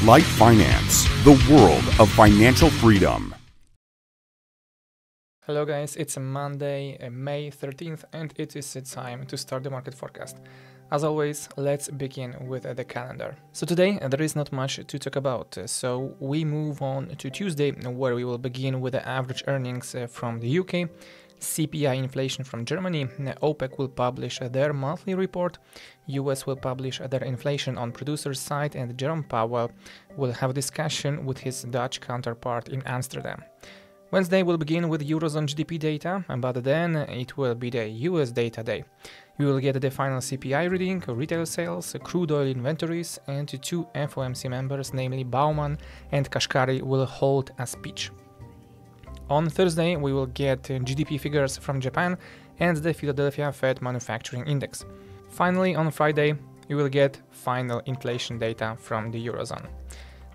LiteFinance, the world of financial freedom. Hello guys, it's Monday, May 13th, and it is time to start the market forecast. As always, let's begin with the calendar. So today there is not much to talk about, so we move on to Tuesday, where we will begin with the average earnings from the UK, CPI inflation from Germany, OPEC will publish their monthly report, US will publish their inflation on producer's side, and Jerome Powell will have a discussion with his Dutch counterpart in Amsterdam. Wednesday will begin with Eurozone GDP data, but then it will be the US data day. We will get the final CPI reading, retail sales, crude oil inventories, and two FOMC members, namely Bauman and Kashkari, will hold a speech. On Thursday, we will get GDP figures from Japan and the Philadelphia Fed Manufacturing Index. Finally, on Friday, we will get final inflation data from the Eurozone.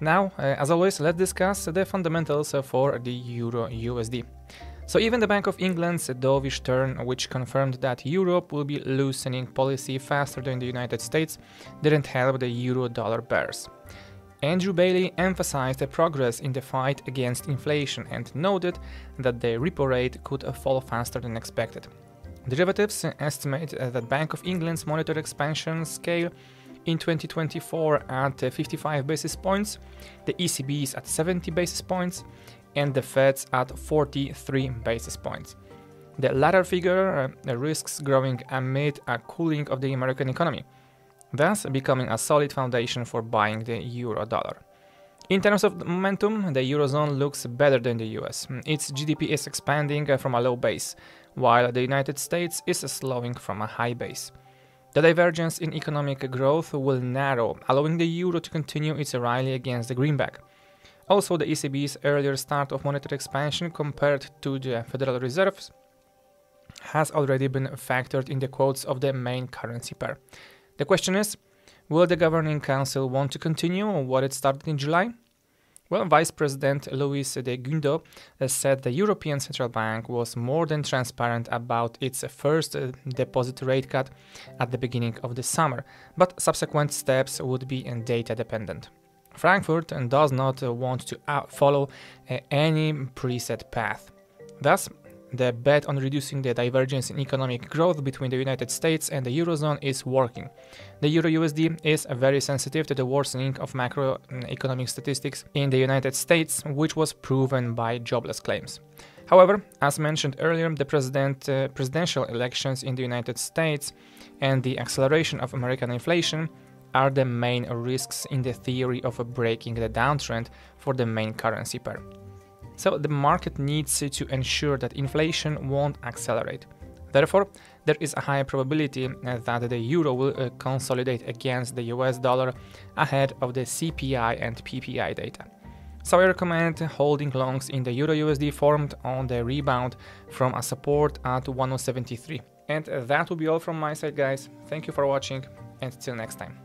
Now, as always, let's discuss the fundamentals for the Euro-USD. So even the Bank of England's dovish turn, which confirmed that Europe will be loosening policy faster than the United States, didn't help the euro-dollar bears. Andrew Bailey emphasized the progress in the fight against inflation and noted that the repo rate could fall faster than expected. Derivatives estimate that Bank of England's monetary expansion scale in 2024 at 55 basis points, the ECB's at 70 basis points, and the Fed's at 43 basis points. The latter figure risks growing amid a cooling of the American economy, thus becoming a solid foundation for buying the euro-dollar. In terms of momentum, the Eurozone looks better than the US. Its GDP is expanding from a low base, while the United States is slowing from a high base. The divergence in economic growth will narrow, allowing the euro to continue its rally against the greenback. Also, the ECB's earlier start of monetary expansion compared to the Federal Reserve's has already been factored in the quotes of the main currency pair. The question is, will the Governing Council want to continue what it started in July? Well, Vice President Luis de Guindos said the European Central Bank was more than transparent about its first deposit rate cut at the beginning of the summer, but subsequent steps would be data dependent. Frankfurt does not want to follow any preset path. Thus, the bet on reducing the divergence in economic growth between the United States and the Eurozone is working. The Euro-USD is very sensitive to the worsening of macroeconomic statistics in the United States, which was proven by jobless claims. However, as mentioned earlier, the presidential elections in the United States and the acceleration of American inflation are the main risks in the theory of breaking the downtrend for the main currency pair. So the market needs to ensure that inflation won't accelerate. Therefore, there is a high probability that the euro will consolidate against the US dollar ahead of the CPI and PPI data. So I recommend holding longs in the Euro-USD formed on the rebound from a support at 1.73. And that will be all from my side, guys. Thank you for watching, and till next time.